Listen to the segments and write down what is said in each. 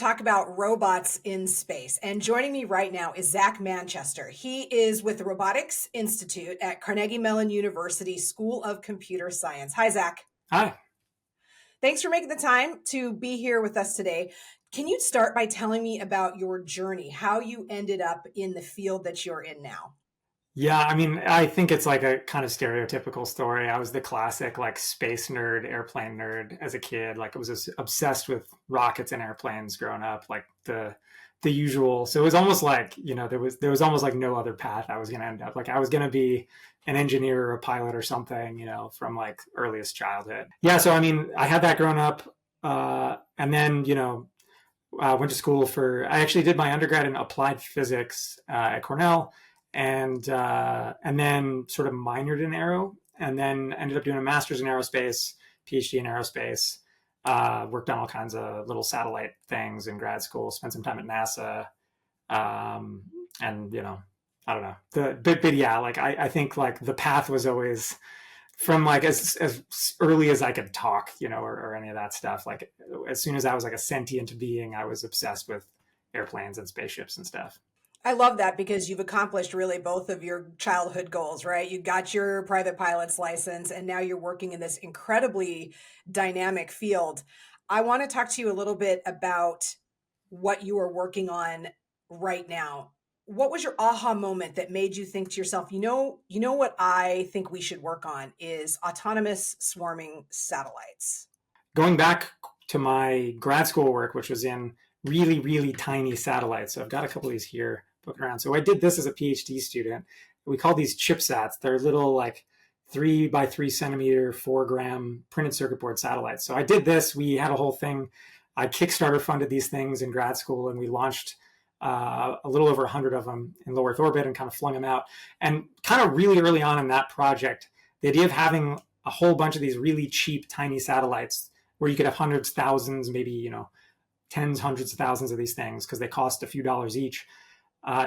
talk about robots in space. And joining me right now is Zac Manchester. He is with the Robotics Institute at Carnegie Mellon University School of Computer Science. Hi, Zac. Hi. Thanks for making the time to be here with us today. Can you start by telling me about your journey, how you ended up in the field that you're in now? Yeah, I think it's like a kind of stereotypical story. I was the classic like space nerd, airplane nerd as a kid. Like I was just obsessed with rockets and airplanes growing up, like the usual. So it was almost like, there was almost like no other path I was going to end up. Like I was going to be an engineer or a pilot or something, from like earliest childhood. Yeah, so I had that growing up, and then, went to school I actually did my undergrad in applied physics at Cornell, and then sort of minored in aero, and then ended up doing a master's in aerospace, PhD in aerospace. Worked on all kinds of little satellite things in grad school. Spent some time at NASA, and I don't know. But yeah, like I think like the path was always from like as early as I could talk, or any of that stuff. Like as soon as I was like a sentient being, I was obsessed with airplanes and spaceships and stuff. I love that because you've accomplished really both of your childhood goals, right? You got your private pilot's license and now you're working in this incredibly dynamic field. I want to talk to you a little bit about what you are working on right now. What was your aha moment that made you think to yourself, what I think we should work on is autonomous swarming satellites? Going back to my grad school work, which was in really, really tiny satellites. So I've got a couple of these here poking around. So I did this as a PhD student. We call these chipsats. They're little like 3 by 3 centimeter, 4-gram printed circuit board satellites. So I did this. We had a whole thing. I Kickstarter funded these things in grad school, and we launched a little over 100 of them in low Earth orbit and kind of flung them out. And kind of really early on in that project, the idea of having a whole bunch of these really cheap, tiny satellites where you could have hundreds, thousands, maybe, tens, hundreds of thousands of these things because they cost a few dollars each.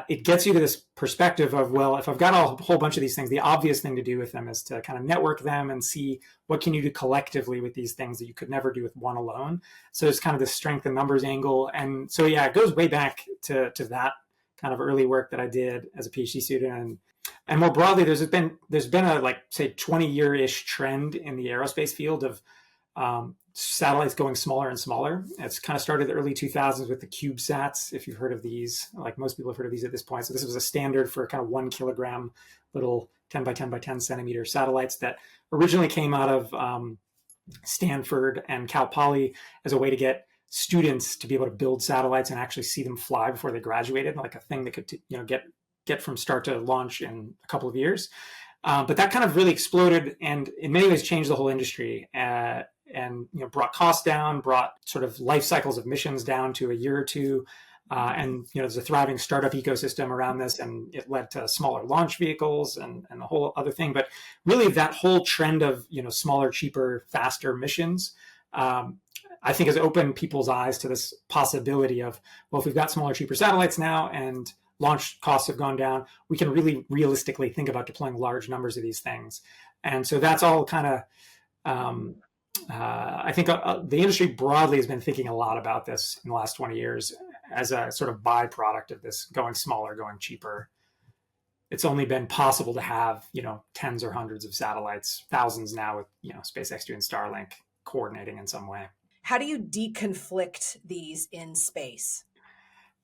It gets you to this perspective of, well, if I've got a whole bunch of these things, the obvious thing to do with them is to kind of network them and see what can you do collectively with these things that you could never do with one alone. So it's kind of this strength in numbers angle. And so, yeah, it goes way back to that kind of early work that I did as a PhD student. And more broadly, there's been a like, say, 20-year-ish trend in the aerospace field of satellites going smaller and smaller. It's kind of started the early 2000s with the CubeSats, if you've heard of these. Like most people have heard of these at this point. So this was a standard for kind of 1 kilogram little 10 by 10 by 10 centimeter satellites that originally came out of Stanford and Cal Poly as a way to get students to be able to build satellites and actually see them fly before they graduated, like a thing that could get from start to launch in a couple of years. But that kind of really exploded and in many ways changed the whole industry. And brought costs down, brought sort of life cycles of missions down to a year or two. And there's a thriving startup ecosystem around this, and it led to smaller launch vehicles and a whole other thing. But really that whole trend of, smaller, cheaper, faster missions, I think has opened people's eyes to this possibility of, well, if we've got smaller, cheaper satellites now and launch costs have gone down, we can really realistically think about deploying large numbers of these things. And so that's all kind of, I think the industry broadly has been thinking a lot about this in the last 20 years as a sort of byproduct of this going smaller, going cheaper. It's only been possible to have, tens or hundreds of satellites, thousands now with, SpaceX doing Starlink coordinating in some way. How do you deconflict these in space?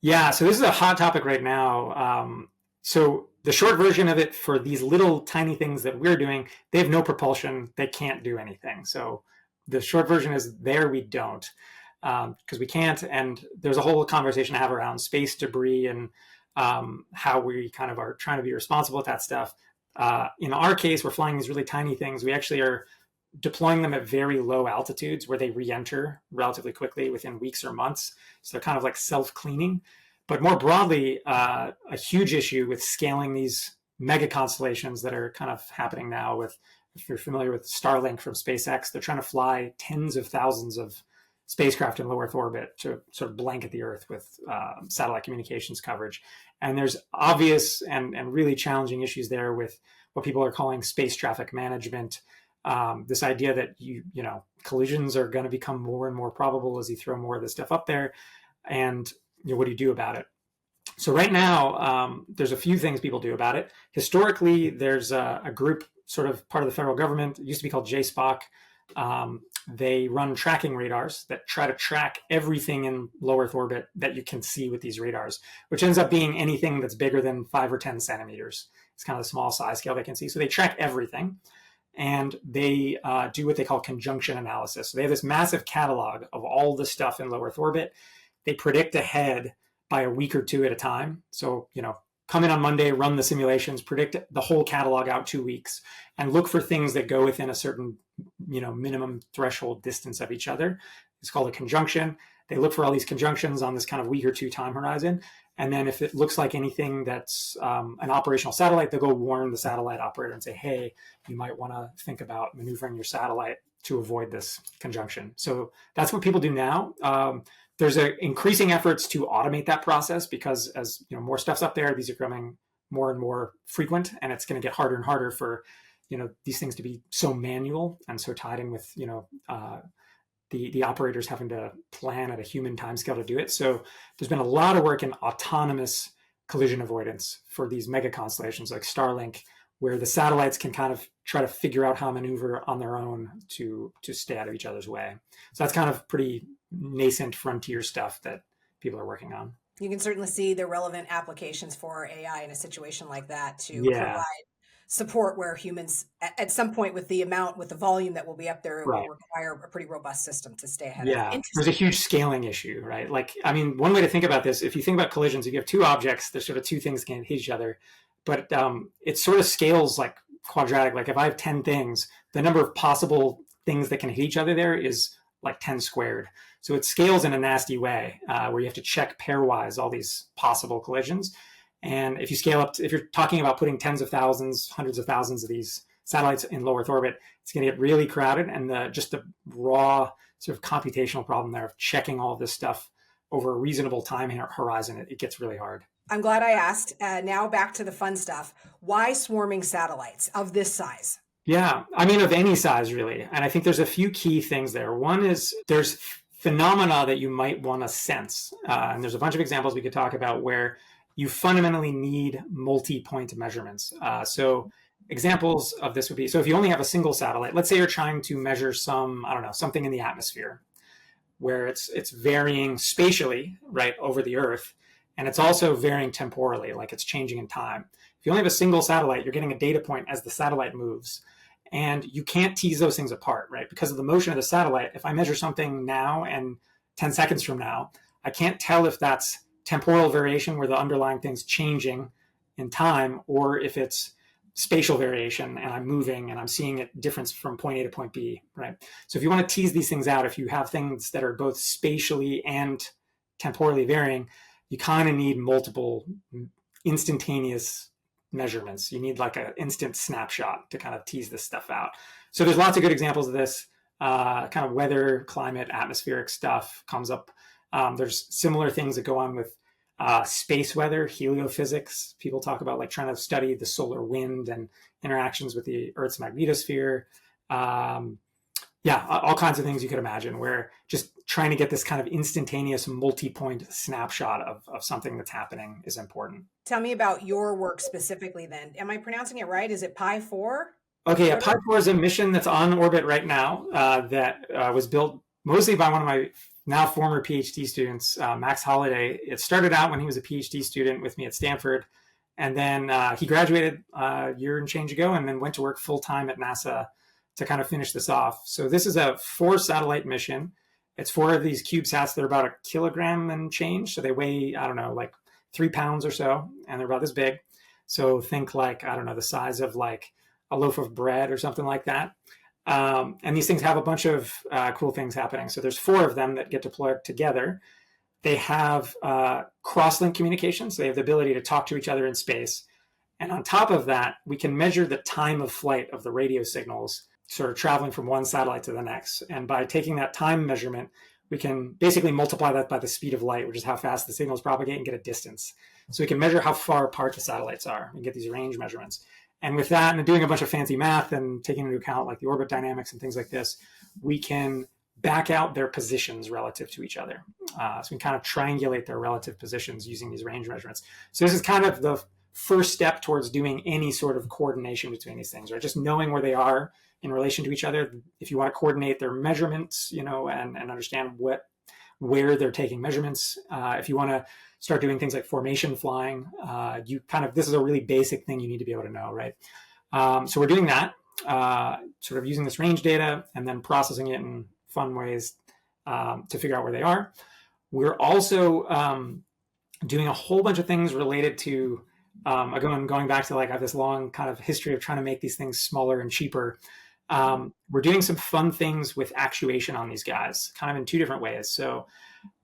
Yeah, so this is a hot topic right now. So the short version of it for these little tiny things that we're doing, they have no propulsion. They can't do anything. So the short version is we don't, because we can't. And there's a whole conversation to have around space debris and how we kind of are trying to be responsible with that stuff. In our case, we're flying these really tiny things. We actually are deploying them at very low altitudes where they re-enter relatively quickly within weeks or months. So they're kind of like self-cleaning. But more broadly, a huge issue with scaling these mega constellations that are kind of happening now with, if you're familiar with Starlink from SpaceX, they're trying to fly tens of thousands of spacecraft in low Earth orbit to sort of blanket the Earth with satellite communications coverage. And there's obvious and really challenging issues there with what people are calling space traffic management. This idea that collisions are going to become more and more probable as you throw more of this stuff up there. And what do you do about it? So right now, there's a few things people do about it. Historically, there's a group, sort of part of the federal government. It used to be called JSPOC. They run tracking radars that try to track everything in low Earth orbit that you can see with these radars, which ends up being anything that's bigger than 5 or 10 centimeters. It's kind of the small size scale they can see. So they track everything, and they do what they call conjunction analysis. So they have this massive catalog of all the stuff in low Earth orbit. They predict ahead by a week or two at a time. So, come in on Monday, run the simulations, predict the whole catalog out 2 weeks, and look for things that go within a certain, minimum threshold distance of each other. It's called a conjunction. They look for all these conjunctions on this kind of week or two time horizon. And then if it looks like anything that's an operational satellite, they'll go warn the satellite operator and say, hey, you might want to think about maneuvering your satellite to avoid this conjunction. So that's what people do now. There's increasing efforts to automate that process because as more stuff's up there, these are becoming more and more frequent, and it's going to get harder and harder for these things to be so manual and so tied in with the operators having to plan at a human timescale to do it. So there's been a lot of work in autonomous collision avoidance for these mega constellations like Starlink, where the satellites can kind of try to figure out how to maneuver on their own to stay out of each other's way. So that's kind of pretty nascent frontier stuff that people are working on. You can certainly see the relevant applications for AI in a situation like that to Yeah. provide support where humans, at some point with the volume that will be up there, it Right. will require a pretty robust system to stay ahead Yeah, of. there's a huge scaling issue, right? One way to think about this, if you think about collisions, if you have two objects, there's sort of two things can hit each other, but it sort of scales like quadratic. Like if I have 10 things, the number of possible things that can hit each other there is like 10 squared. So it scales in a nasty way where you have to check pairwise all these possible collisions. And if you scale up, if you're talking about putting tens of thousands, hundreds of thousands of these satellites in low Earth orbit, it's going to get really crowded. And just the raw sort of computational problem there of checking all of this stuff over a reasonable time horizon, it gets really hard. I'm glad I asked. Now back to the fun stuff. Why swarming satellites of this size? Yeah, of any size really. And I think there's a few key things there. One is there's phenomena that you might want to sense. And there's a bunch of examples we could talk about where you fundamentally need multi-point measurements. So examples of this would be, so if you only have a single satellite, let's say you're trying to measure something in the atmosphere where it's varying spatially, right, over the Earth, and it's also varying temporally, like it's changing in time. If you only have a single satellite, you're getting a data point as the satellite moves. And you can't tease those things apart, right? Because of the motion of the satellite, if I measure something now and 10 seconds from now, I can't tell if that's temporal variation where the underlying thing's changing in time, or if it's spatial variation and I'm moving and I'm seeing it difference from point A to point B, right? So if you want to tease these things out, if you have things that are both spatially and temporally varying, you kind of need multiple instantaneous measurements. You need like an instant snapshot to kind of tease this stuff out. So there's lots of good examples of this kind of weather, climate, atmospheric stuff comes up. There's similar things that go on with space weather, heliophysics. People talk about like trying to study the solar wind and interactions with the Earth's magnetosphere. All kinds of things you could imagine where just trying to get this kind of instantaneous multi-point snapshot of something that's happening is important. Tell me about your work specifically then. Am I pronouncing it right? Is it Pi4? Okay, yeah, Pi4 is a mission that's on orbit right now that was built mostly by one of my now former PhD students, Max Holliday. It started out when he was a PhD student with me at Stanford. And then he graduated a year and change ago and then went to work full-time at NASA to kind of finish this off. So this is a 4-satellite mission. It's 4 of these CubeSats. They're about 1 kilogram and change. So they weigh, like 3 pounds or so, and they're about this big. So think like, the size of like a loaf of bread or something like that. And these things have a bunch of cool things happening. So there's 4 of them that get deployed together. They have cross-link communication. So they have the ability to talk to each other in space. And on top of that, we can measure the time of flight of the radio signals sort of traveling from one satellite to the next. And by taking that time measurement, we can basically multiply that by the speed of light, which is how fast the signals propagate, and get a distance. So we can measure how far apart the satellites are and get these range measurements. And with that, and doing a bunch of fancy math and taking into account like the orbit dynamics and things like this, we can back out their positions relative to each other. So we can kind of triangulate their relative positions using these range measurements. So this is kind of the first step towards doing any sort of coordination between these things, right? Just knowing where they are in relation to each other. If you want to coordinate their measurements, and understand where they're taking measurements. If you want to start doing things like formation flying, this is a really basic thing you need to be able to know, right? So we're doing that, sort of using this range data and then processing it in fun ways to figure out where they are. We're also doing a whole bunch of things related to, going back to I have this long kind of history of trying to make these things smaller and cheaper. We're doing some fun things with actuation on these guys, kind of in two different ways. So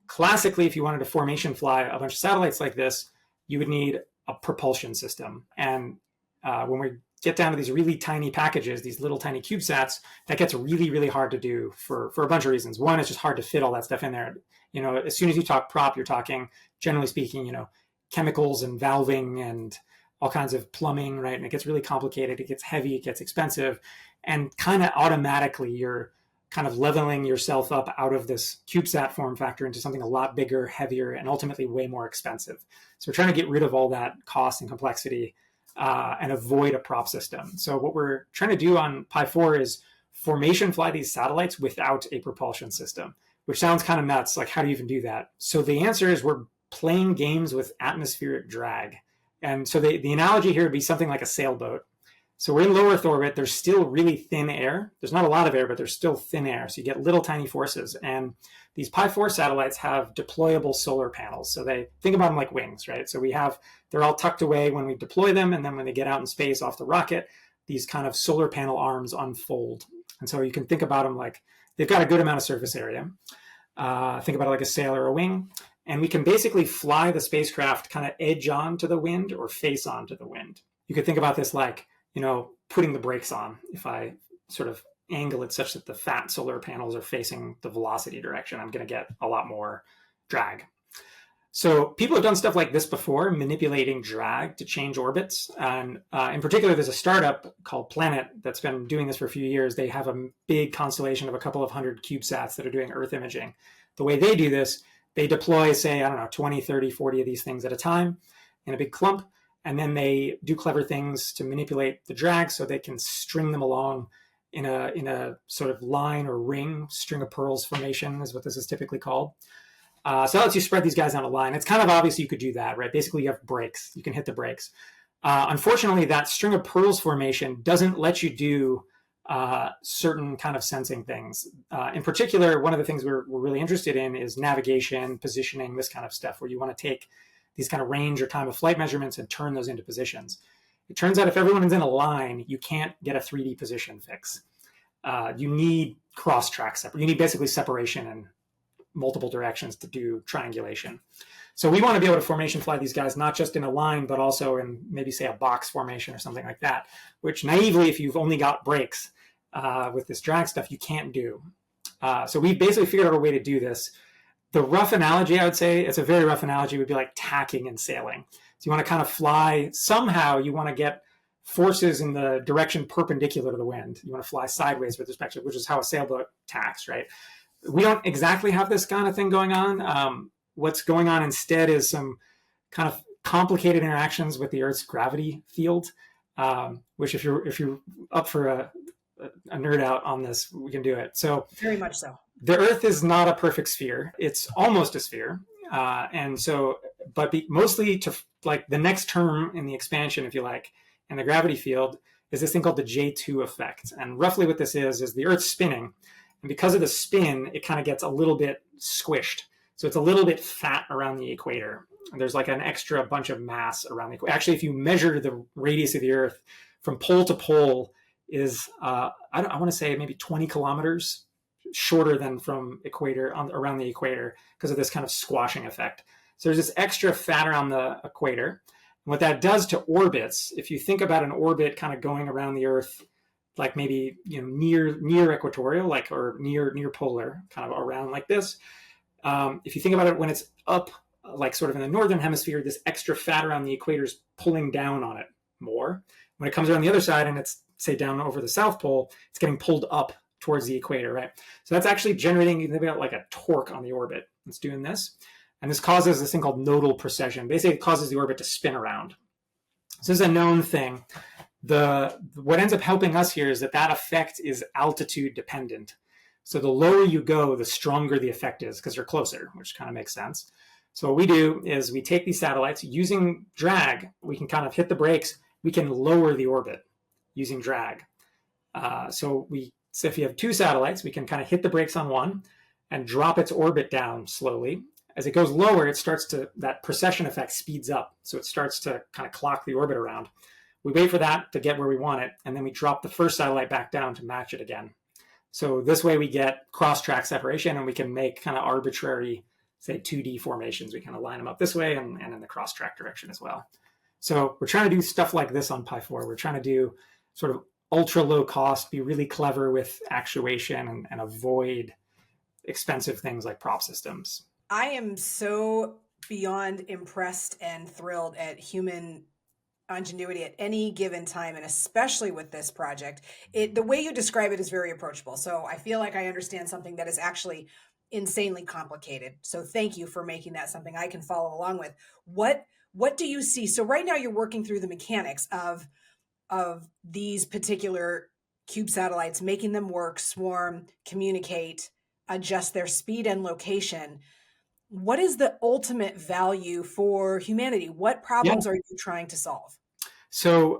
classically, if you wanted to formation fly a bunch of satellites like this, you would need a propulsion system. And when we get down to these really tiny packages, these little tiny CubeSats, that gets really, really hard to do for a bunch of reasons. One, it's just hard to fit all that stuff in there. As soon as you talk prop, you're talking, generally speaking, chemicals and valving and all kinds of plumbing, right? And it gets really complicated. It gets heavy, it gets expensive. And kind of automatically, you're kind of leveling yourself up out of this CubeSat form factor into something a lot bigger, heavier, and ultimately way more expensive. So we're trying to get rid of all that cost and complexity and avoid a prop system. So what we're trying to do on Pi4 is formation fly these satellites without a propulsion system, which sounds kind of nuts. Like, how do you even do that? So the answer is we're playing games with atmospheric drag. And so the analogy here would be something like a sailboat. So we're in low Earth orbit. There's still really thin air. There's not a lot of air, but there's still thin air. So you get little tiny forces. And these Pi4 satellites have deployable solar panels. So they think about them like wings, right? So they're all tucked away when we deploy them. And then when they get out in space off the rocket, these kind of solar panel arms unfold. And so you can think about them like they've got a good amount of surface area. Think about it like a sail or a wing. And we can basically fly the spacecraft kind of edge on to the wind or face on to the wind. You could think about this like, putting the brakes on. If I sort of angle it such that the fat solar panels are facing the velocity direction, I'm going to get a lot more drag. So people have done stuff like this before, manipulating drag to change orbits. And in particular, there's a startup called Planet that's been doing this for a few years. They have a big constellation of a couple of hundred CubeSats that are doing Earth imaging. The way they do this, they deploy, say, 20, 30, 40 of these things at a time in a big clump. And then they do clever things to manipulate the drag so they can string them along in a sort of line or ring. String of pearls formation is what this is typically called. So that lets you spread these guys on a line. It's kind of obvious you could do that, right? Basically, you have brakes. You can hit the brakes. Unfortunately, that string of pearls formation doesn't let you do certain kind of sensing things. In particular, one of the things we're really interested in is navigation, positioning, this kind of stuff, where you want to take these kind of range or time of flight measurements and turn those into positions. It turns out if everyone is in a line, you can't get a 3D position fix. You need cross-track separation. You need basically separation in multiple directions to do triangulation. So we want to be able to formation fly these guys, not just in a line, but also in maybe say a box formation or something like that, which naively, if you've only got brakes with this drag stuff, you can't do. So we've basically figured out a way to do this. The rough analogy, I would say, it's a very rough analogy, would be like tacking and sailing. So you want to kind of fly, somehow you want to get forces in the direction perpendicular to the wind. You want to fly sideways with respect to, which is how a sailboat tacks, right? We don't exactly have this kind of thing going on. What's going on instead is some kind of complicated interactions with the Earth's gravity field, which if you're up for a nerd out on this, we can do it. So very much so. The Earth is not a perfect sphere. It's almost a sphere. Mostly to like the next term in the expansion, if you like, in the gravity field is this thing called the J2 effect. And roughly what this is the Earth's spinning. And because of the spin, it kind of gets a little bit squished. So it's a little bit fat around the equator. And there's like an extra bunch of mass around the equator. Actually, if you measure the radius of the Earth from pole to pole is, I want to say maybe 20 kilometers shorter than from equator around the equator because of this kind of squashing effect. So there's this extra fat around the equator. And what that does to orbits, if you think about an orbit kind of going around the Earth, like maybe near equatorial, like or near polar, kind of around like this. If you think about it when it's up, like sort of in the northern hemisphere, this extra fat around the equator is pulling down on it more. When it comes around the other side and it's say down over the South Pole, it's getting pulled up towards the equator, right? So that's actually generating about like a torque on the orbit. It's doing this. And this causes this thing called nodal precession. Basically, it causes the orbit to spin around. So this is a known thing. What ends up helping us here is that effect is altitude dependent. So the lower you go, the stronger the effect is because you're closer, which kind of makes sense. So what we do is we take these satellites using drag. We can kind of hit the brakes. We can lower the orbit using drag. So if you have two satellites, we can kind of hit the brakes on one and drop its orbit down slowly. As it goes lower, that precession effect speeds up. So it starts to kind of clock the orbit around. We wait for that to get where we want it, and then we drop the first satellite back down to match it again. So this way we get cross-track separation, and we can make kind of arbitrary, say, 2D formations. We kind of line them up this way and in the cross-track direction as well. So we're trying to do stuff like this on Pi4. We're trying to do sort of ultra low cost, be really clever with actuation and avoid expensive things like prop systems. I am so beyond impressed and thrilled at human ingenuity at any given time, and especially with this project. The way you describe it is very approachable. So I feel like I understand something that is actually insanely complicated. So thank you for making that something I can follow along with. What do you see? So right now you're working through the mechanics of these particular cube satellites, making them work, swarm, communicate, adjust their speed and location. What is the ultimate value for humanity? What problems are you trying to solve? So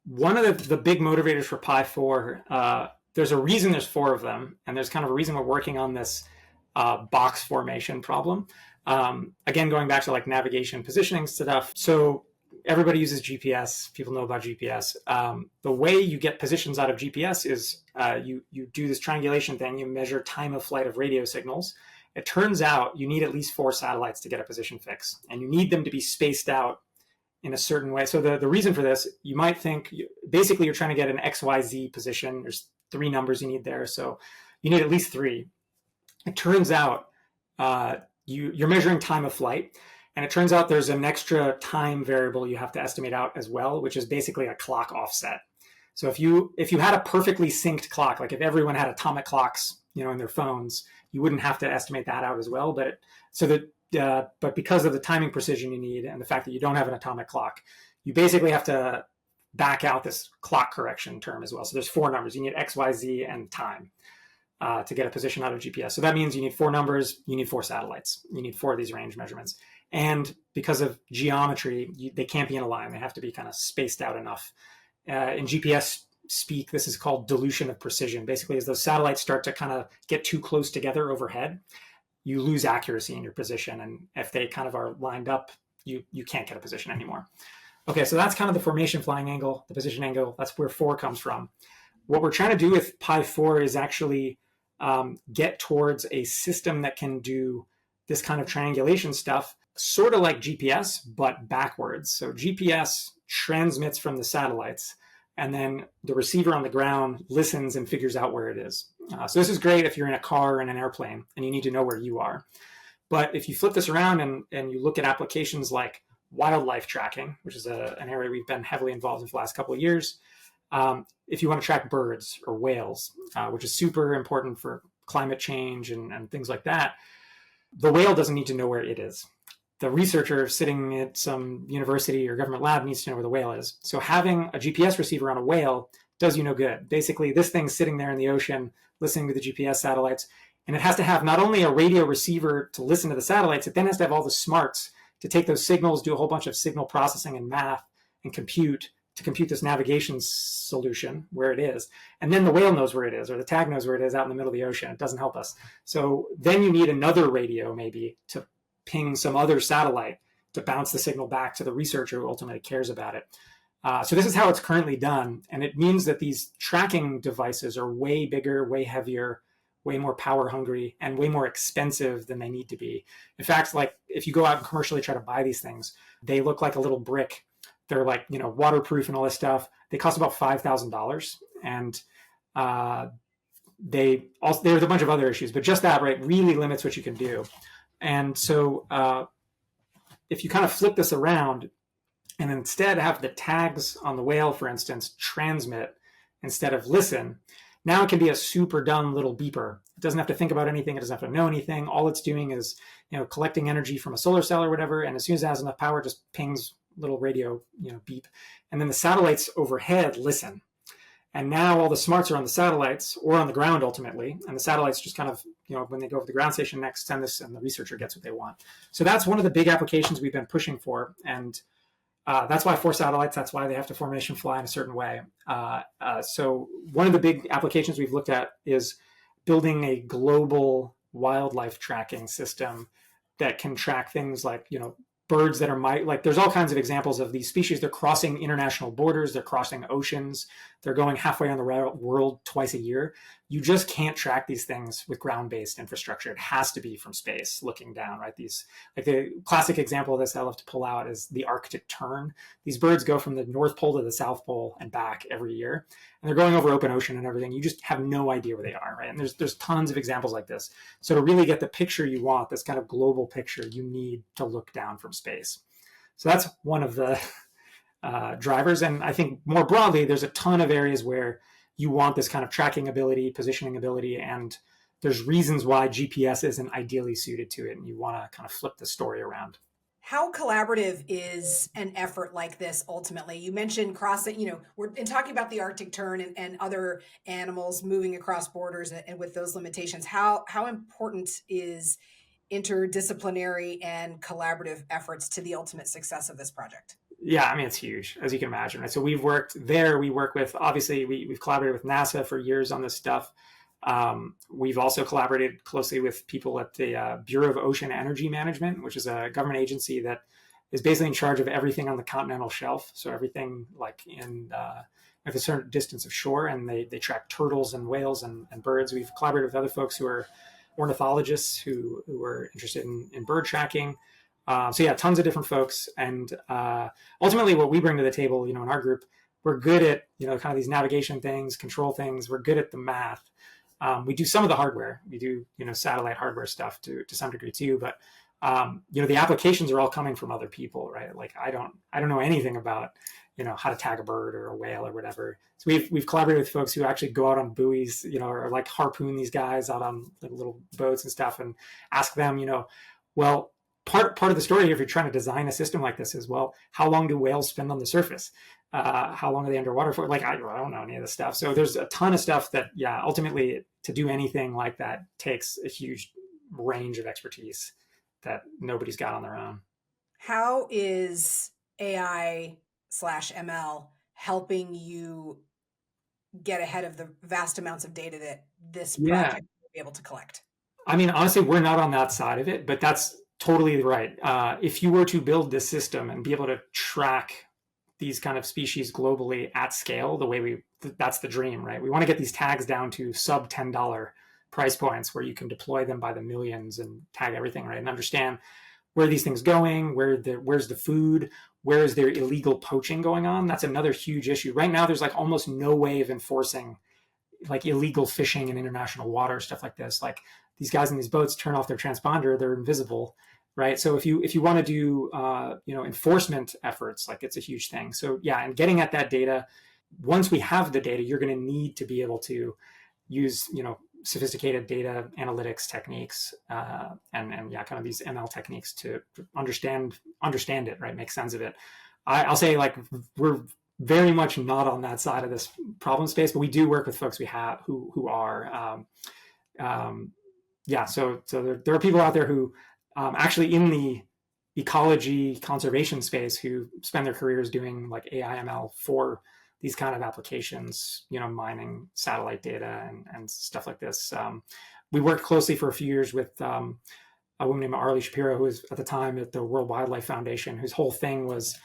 one of the big motivators for Pi4, there's a reason there's 4 of them, and there's kind of a reason we're working on this box formation problem. Again, going back to like navigation and positioning stuff. So everybody uses GPS. People know about GPS. The way you get positions out of GPS is you do this triangulation thing. You measure time of flight of radio signals. It turns out you need at least 4 satellites to get a position fix, and you need them to be spaced out in a certain way. So the reason for this, you might think, basically you're trying to get an XYZ position. There's 3 numbers you need there. So you need at least 3. It turns out you're measuring time of flight, and it turns out there's an extra time variable you have to estimate out as well, which is basically a clock offset. So if you had a perfectly synced clock, like if everyone had atomic clocks, in their phones, you wouldn't have to estimate that out as well. But because of the timing precision you need and the fact that you don't have an atomic clock, you basically have to back out this clock correction term as well. So there's 4 numbers. You need X, Y, Z, and time to get a position out of GPS. So that means you need 4 numbers. You need 4 satellites. You need 4 of these range measurements. And because of geometry, they can't be in a line. They have to be kind of spaced out enough. In GPS speak, this is called dilution of precision. Basically, as those satellites start to kind of get too close together overhead, you lose accuracy in your position. And if they kind of are lined up, you can't get a position anymore. Okay, so that's kind of the formation flying angle, the position angle. That's where 4 comes from. What we're trying to do with Pi4 is actually get towards a system that can do this kind of triangulation stuff, sort of like GPS, but backwards. So GPS transmits from the satellites, and then the receiver on the ground listens and figures out where it is. So this is great if you're in a car or in an airplane and you need to know where you are. But if you flip this around and you look at applications like wildlife tracking, which is an area we've been heavily involved in for the last couple of years, if you want to track birds or whales, which is super important for climate change and things like that, the whale doesn't need to know where it is. The researcher sitting at some university or government lab needs to know where the whale is. So having a GPS receiver on a whale does you no good. Basically, this thing's sitting there in the ocean listening to the GPS satellites, and it has to have not only a radio receiver to listen to the satellites, it then has to have all the smarts to take those signals, do a whole bunch of signal processing and math and compute this navigation solution where it is. And then the whale knows where it is, or the tag knows where it is out in the middle of the ocean. It doesn't help us. So then you need another radio maybe to ping some other satellite to bounce the signal back to the researcher who ultimately cares about it. So this is how it's currently done. And it means that these tracking devices are way bigger, way heavier, way more power hungry, and way more expensive than they need to be. In fact, like if you go out and commercially try to buy these things, they look like a little brick. They're like, waterproof and all this stuff. They cost about $5,000. And there's a bunch of other issues, but just that, right, really limits what you can do. And so if you kind of flip this around and instead have the tags on the whale, for instance, transmit instead of listen, Now it can be a super dumb little beeper. It doesn't have to think about anything. It doesn't have to know anything. All it's doing is, collecting energy from a solar cell or whatever. And as soon as it has enough power, it just pings little radio, beep. And then the satellites overhead listen. And now all the smarts are on the satellites or on the ground ultimately. And the satellites just kind of, when they go over the ground station next, send this and the researcher gets what they want. So that's one of the big applications we've been pushing for. And that's why 4 satellites, that's why they have to formation fly in a certain way. So one of the big applications we've looked at is building a global wildlife tracking system that can track things like, birds that are there's all kinds of examples of these species. They're crossing international borders. They're crossing oceans. They're going halfway around the world twice a year. You just can't track these things with ground-based infrastructure. It has to be from space, looking down, right? The classic example of this I love to pull out is the Arctic tern. These birds go from the North Pole to the South Pole and back every year. And they're going over open ocean and everything. You just have no idea where they are, right? And there's tons of examples like this. So to really get the picture you want, this kind of global picture, you need to look down from space. So that's one of the drivers. And I think more broadly, there's a ton of areas where you want this kind of tracking ability, positioning ability, and there's reasons why GPS isn't ideally suited to it. And you want to kind of flip the story around. How collaborative is an effort like this ultimately? You mentioned crossing, we're in talking about the Arctic tern and other animals moving across borders and with those limitations. How important is interdisciplinary and collaborative efforts to the ultimate success of this project? Yeah, I mean, it's huge, as you can imagine. Right? So we've worked there. We work with, obviously, we've collaborated with NASA for years on this stuff. We've also collaborated closely with people at the Bureau of Ocean Energy Management, which is a government agency that is basically in charge of everything on the continental shelf. So everything like at a certain distance of shore, and they track turtles and whales and birds. We've collaborated with other folks who are ornithologists who are interested in bird tracking. So yeah, tons of different folks. And ultimately what we bring to the table, in our group, we're good at, kind of these navigation things, control things. We're good at the math. We do some of the hardware. We do, satellite hardware stuff to some degree too. But, the applications are all coming from other people, right? Like I don't know anything about, how to tag a bird or a whale or whatever. So we've collaborated with folks who actually go out on buoys, or like harpoon these guys out on like little boats and stuff and ask them, well, part of the story here, if you're trying to design a system like this is, well, how long do whales spend on the surface? How long are they underwater for? Like, I don't know any of this stuff. So there's a ton of stuff that, ultimately to do anything like that takes a huge range of expertise that nobody's got on their own. How is AI/ML helping you get ahead of the vast amounts of data that this project will be able to collect? I mean, honestly, we're not on that side of it, but that's totally right. If you were to build this system and be able to track these kind of species globally at scale, the way that's the dream, right? We want to get these tags down to sub $10 price points where you can deploy them by the millions and tag everything, right? And understand where these things going, where's the food, where is there illegal poaching going on? That's another huge issue. Right now, there's like almost no way of enforcing like illegal fishing in international water, stuff like this. Like these guys in these boats turn off their transponder, they're invisible, right? So if you want to do enforcement efforts, like it's a huge thing. So yeah, and getting at that data, once we have the data, you're going to need to be able to use sophisticated data analytics techniques and kind of these ML techniques to understand it, right? Make sense of it. I'll say like we're very much not on that side of this problem space, but we do work with folks we have who are. So there are people out there who actually in the ecology conservation space who spend their careers doing like AIML for these kind of applications, mining satellite data and stuff like this. We worked closely for a few years with a woman named Arlie Shapiro, who was at the time at the World Wildlife Foundation, whose whole thing was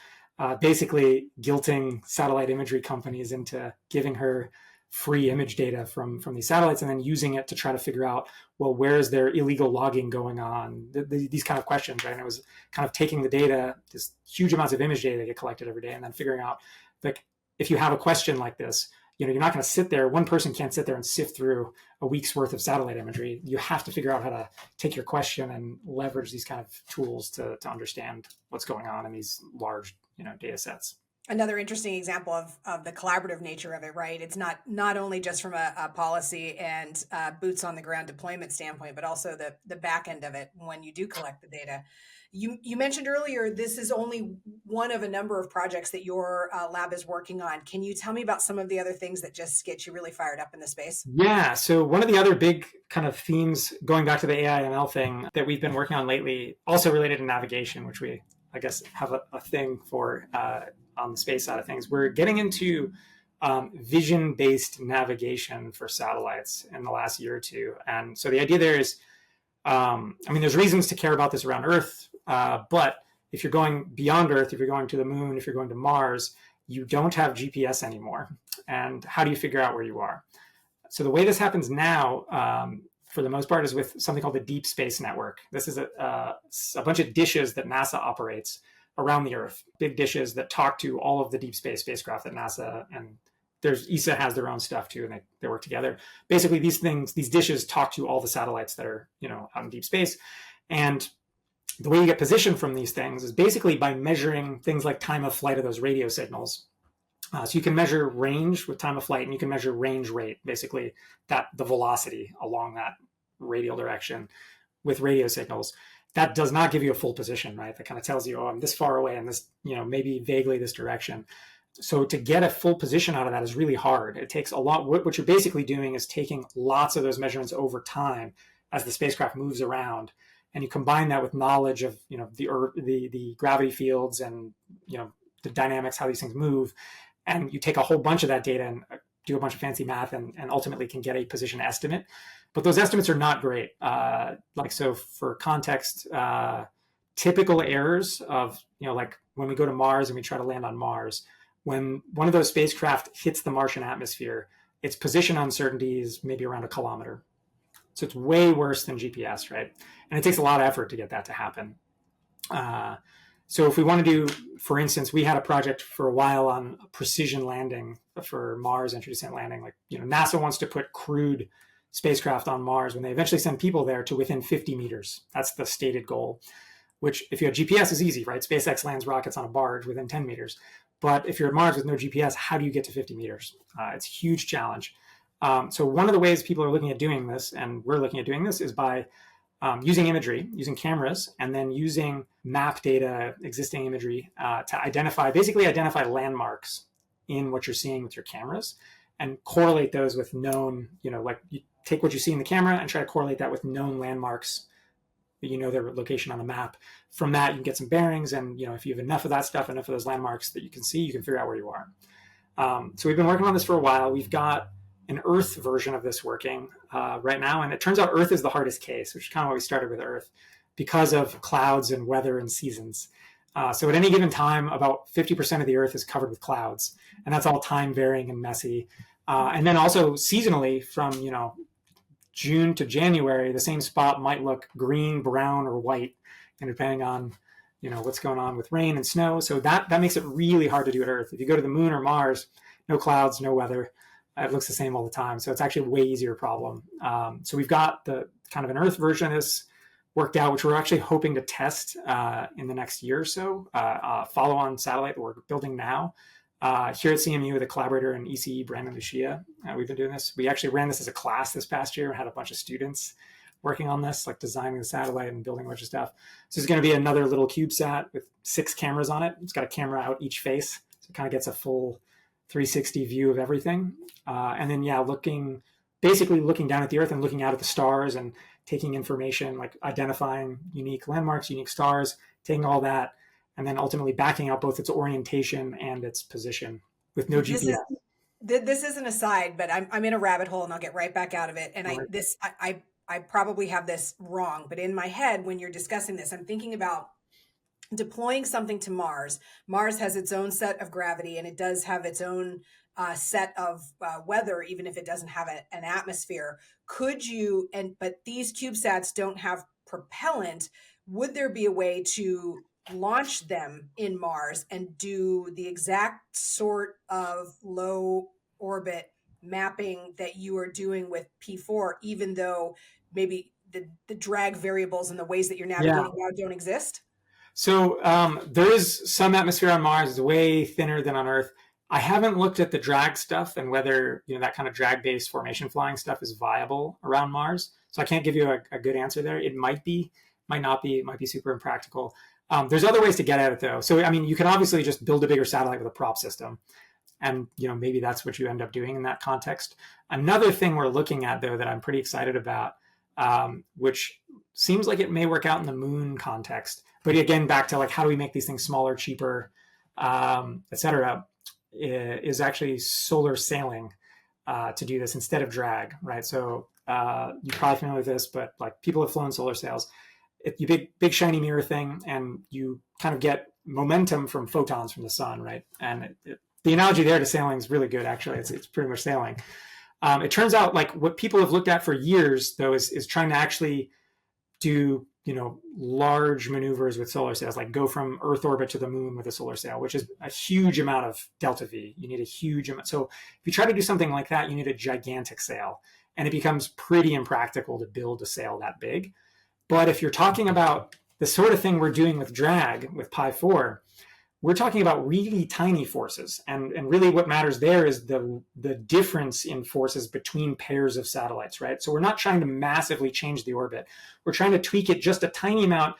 basically guilting satellite imagery companies into giving her free image data from these satellites and then using it to try to figure out, well, where is there illegal logging going on? These kind of questions, right? And it was kind of taking the data, this huge amounts of image data that get collected every day, and then figuring out, like, if you have a question like this, you're not going to sit there. One person can't sit there and sift through a week's worth of satellite imagery. You have to figure out how to take your question and leverage these kind of tools to understand what's going on in these large, data sets. another interesting example of the collaborative nature of it, right? It's not only just from a policy and boots on the ground deployment standpoint, but also the back end of it when you do collect the data. You mentioned earlier this is only one of a number of projects that your lab is working on. Can you tell me about some of the other things that just get you really fired up in the space? Yeah. So one of the other big kind of themes going back to the AI/ML thing that we've been working on lately, also related to navigation, which we, I guess, have a thing for on the space side of things. We're getting into vision-based navigation for satellites in the last year or two. And so the idea there is, I mean, there's reasons to care about this around Earth, but if you're going beyond Earth, if you're going to the moon, if you're going to Mars, you don't have GPS anymore. And how do you figure out where you are? So the way this happens now, for the most part, is with something called the Deep Space Network. This is a bunch of dishes that NASA operates around the Earth, big dishes that talk to all of the deep space spacecraft that NASA and ESA has their own stuff too, and they work together. Basically, these dishes talk to all the satellites that are, out in deep space. And the way you get position from these things is basically by measuring things like time of flight of those radio signals. So you can measure range with time of flight, and you can measure range rate, basically the velocity along that radial direction with radio signals. That does not give you a full position, right? That kind of tells you, oh, I'm this far away and this, maybe vaguely this direction. So to get a full position out of that is really hard. It takes a lot. What you're basically doing is taking lots of those measurements over time as the spacecraft moves around, and you combine that with knowledge of, the gravity fields and, the dynamics, how these things move. And you take a whole bunch of that data and do a bunch of fancy math and ultimately can get a position estimate. But those estimates are not great. So for context, typical errors of, like when we go to Mars and we try to land on Mars, when one of those spacecraft hits the Martian atmosphere, its position uncertainty is maybe around 1 kilometer. So it's way worse than GPS, right? And it takes a lot of effort to get that to happen. So if we want to do, for instance, we had a project for a while on precision landing for Mars, entry descent landing. Like, NASA wants to put crewed spacecraft on Mars when they eventually send people there to within 50 meters. That's the stated goal, which if you have GPS is easy, right? SpaceX lands rockets on a barge within 10 meters. But if you're at Mars with no GPS, how do you get to 50 meters? It's a huge challenge. So one of the ways people are looking at doing this, and we're looking at doing this, is by using imagery, using cameras, and then using map data, existing imagery, to identify landmarks in what you're seeing with your cameras and correlate those with known, like you take what you see in the camera and try to correlate that with known landmarks, their location on a map. From that, you can get some bearings. And, if you have enough of that stuff, enough of those landmarks that you can see, you can figure out where you are. So we've been working on this for a while. We've got an Earth version of this working right now. And it turns out Earth is the hardest case, which is kind of why we started with Earth, because of clouds and weather and seasons. So at any given time, about 50% of the Earth is covered with clouds. And that's all time varying and messy. And then also seasonally from, June to January, the same spot might look green, brown, or white, and depending on, what's going on with rain and snow. So that makes it really hard to do at Earth. If you go to the moon or Mars, no clouds, no weather. It looks the same all the time. So it's actually a way easier problem. So we've got the kind of an Earth version of this worked out, which we're actually hoping to test in the next year or so, follow-on satellite that we're building now. Here at CMU with a collaborator in ECE, Brandon Lucia, we've been doing this. We actually ran this as a class this past year, had a bunch of students working on this, like designing the satellite and building a bunch of stuff. So it's going to be another little CubeSat with 6 cameras on it. It's got a camera out each face, so it kind of gets a full 360 view of everything. And then, basically looking down at the Earth and looking out at the stars and taking information, like identifying unique landmarks, unique stars, taking all that, and then ultimately backing out both its orientation and its position with no GPS. This is an aside, but I'm in a rabbit hole and I'll get right back out of it. And I probably have this wrong, but in my head, when you're discussing this, I'm thinking about deploying something to Mars. Mars has its own set of gravity and it does have its own set of weather, even if it doesn't have an atmosphere. But these CubeSats don't have propellant. Would there be a way to launch them in Mars and do the exact sort of low orbit mapping that you are doing with P4, even though maybe the drag variables and the ways that you're navigating now don't exist? So there is some atmosphere on Mars. It's way thinner than on Earth. I haven't looked at the drag stuff and whether that kind of drag-based formation flying stuff is viable around Mars. So I can't give you a good answer there. It might be, might not be. It might be super impractical. There's other ways to get at it though. So I mean, you can obviously just build a bigger satellite with a prop system, and maybe that's what you end up doing in that context. Another thing we're looking at though that I'm pretty excited about, which seems like it may work out in the moon context, but again, back to like how do we make these things smaller, cheaper, et cetera, is actually solar sailing to do this instead of drag, right? So you're probably familiar with this, but like people have flown solar sails. You big shiny mirror thing, and you kind of get momentum from photons from the sun, right? And the analogy there to sailing is really good, actually. It's pretty much sailing. It turns out like what people have looked at for years, though, is trying to actually do large maneuvers with solar sails, like go from Earth orbit to the moon with a solar sail, which is a huge amount of delta V. You need a huge amount. So if you try to do something like that, you need a gigantic sail, and it becomes pretty impractical to build a sail that big. But if you're talking about the sort of thing we're doing with drag with Pi4, we're talking about really tiny forces. And really what matters there is the difference in forces between pairs of satellites, right? So we're not trying to massively change the orbit. We're trying to tweak it just a tiny amount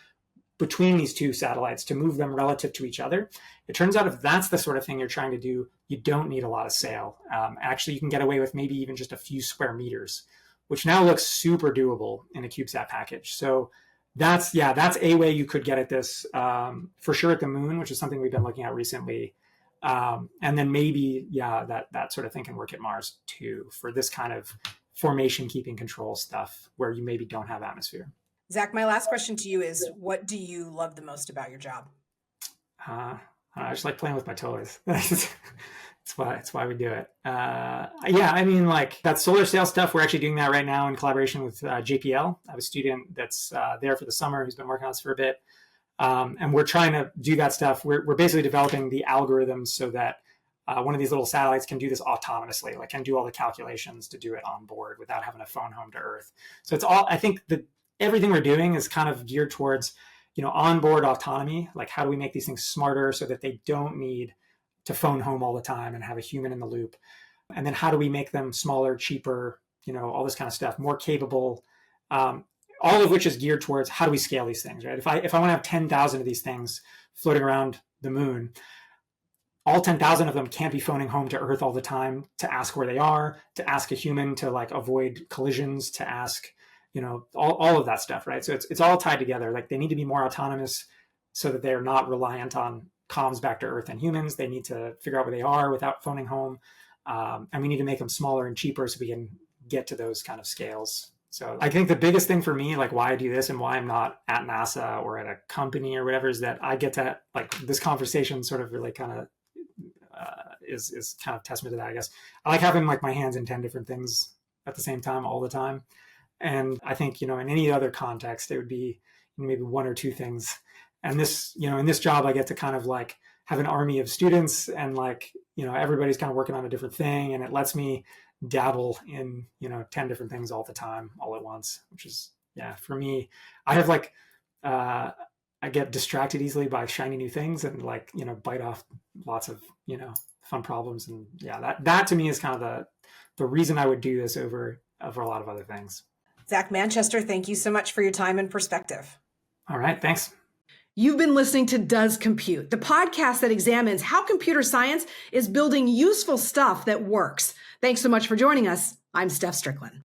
between these two satellites to move them relative to each other. It turns out if that's the sort of thing you're trying to do, you don't need a lot of sail. Actually, you can get away with maybe even just a few square meters, which now looks super doable in a CubeSat package. So that's a way you could get at this, for sure at the moon, which is something we've been looking at recently. And then maybe, that sort of thing can work at Mars too, for this kind of formation keeping control stuff where you maybe don't have atmosphere. Zac, my last question to you is, what do you love the most about your job? I just like playing with my toys. That's why we do it. I mean, like that solar sail stuff, we're actually doing that right now in collaboration with JPL. I have a student that's there for the summer who's been working on this for a bit. And we're trying to do that stuff. We're basically developing the algorithms so that one of these little satellites can do this autonomously, like can do all the calculations to do it on board without having to phone home to Earth. So it's all, I think that everything we're doing is kind of geared towards, onboard autonomy. Like how do we make these things smarter so that they don't need to phone home all the time and have a human in the loop? And then how do we make them smaller, cheaper, all this kind of stuff, more capable, all of which is geared towards how do we scale these things, right? If I want to have 10,000 of these things floating around the moon, all 10,000 of them can't be phoning home to Earth all the time to ask where they are, to ask a human to like avoid collisions, to ask, all of that stuff, right? So it's all tied together. Like they need to be more autonomous so that they're not reliant on comms back to Earth and humans. They need to figure out where they are without phoning home. And we need to make them smaller and cheaper so we can get to those kind of scales. So I think the biggest thing for me, like why I do this and why I'm not at NASA or at a company or whatever, is that I get to, like, this conversation sort of really kind of is kind of testament to that, I guess. I like having like my hands in 10 different things at the same time all the time. And I think, in any other context, it would be maybe one or two things. And this, in this job, I get to kind of like have an army of students and like, everybody's kind of working on a different thing. And it lets me dabble in, 10 different things all the time, all at once, which is, for me, I have like, I get distracted easily by shiny new things and like, bite off lots of, fun problems. And that to me is kind of the reason I would do this over a lot of other things. Zac Manchester, thank you so much for your time and perspective. All right, thanks. You've been listening to Does Compute, the podcast that examines how computer science is building useful stuff that works. Thanks so much for joining us. I'm Steph Stricklen.